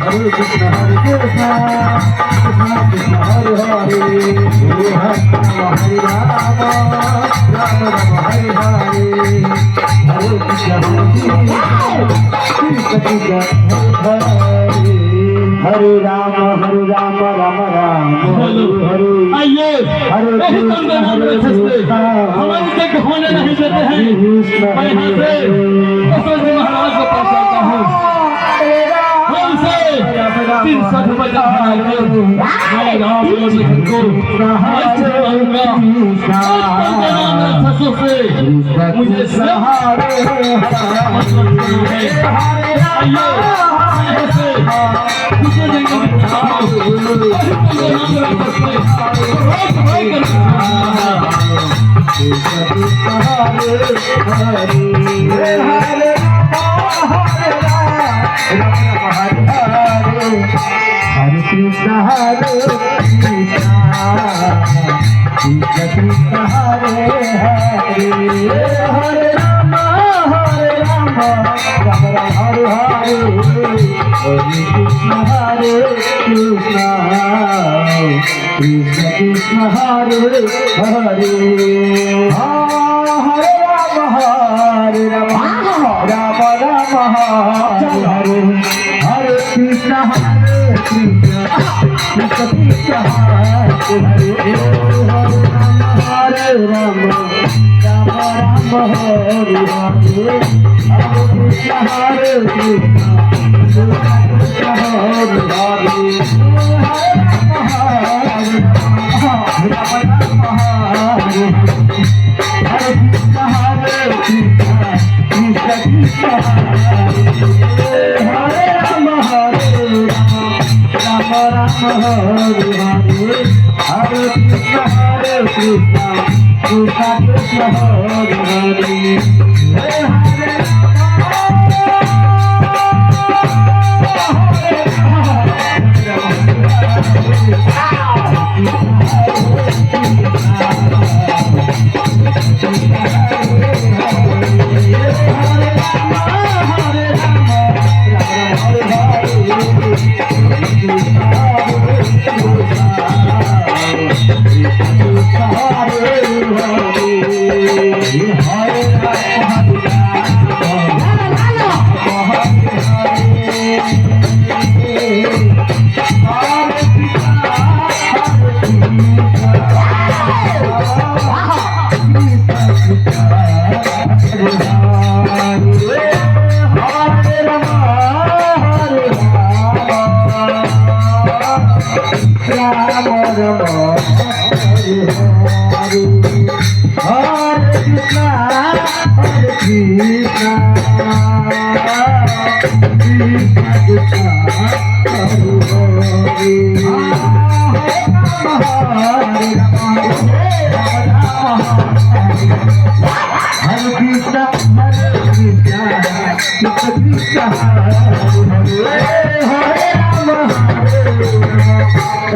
Hare Krishna Hare Krishna Krishna Krishna Hare Hare Hare Rama Rama Rama Hare Hare Hare Krishna Hare Krishna Krishna Krishna Hare Hare Hare Rama Rama Rama Hare Hare आइए Hare Krishna Hare Krishna हमारी तक होने नहीं देते हैं Krishna मैं यहाँ से दशरथ जी महाराज को पहुँचाता हूँ हमसे 300 बजा हमारे राम को मुझे सहारे Hare Krishna Hare Krishna Krishna Krishna Hare Hare Hare Rama Rama Rama Hare Hare Hare Krishna Hare Krishna Krishna Krishna Hare Hare Hare Rama Rama Rama Rama Hare Hare Hare Krishna Hare Krishna Krishna Krishna Hare Hare Hare Rama Rama Rama Hare Hare Hare Krishna Hare Krishna Krishna Krishna Hare Hare Hare Krishna Hare Krishna Krishna Krishna Hare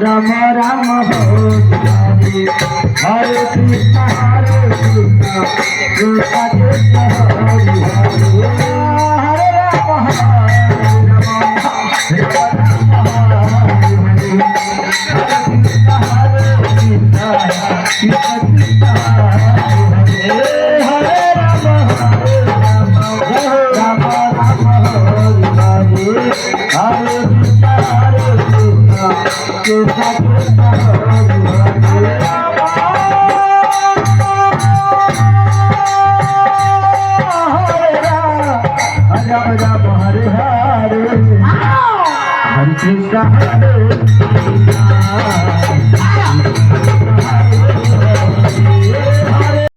Rama Rama Rama Hare Hare Hare Krishna Hare Krishna Krishna Krishna Hare Hare Rama Rama Hare Hare Krishna Hare Krishna Krishna Krishna Hare Hare Rama Hare Hare Krishna Hare Krishna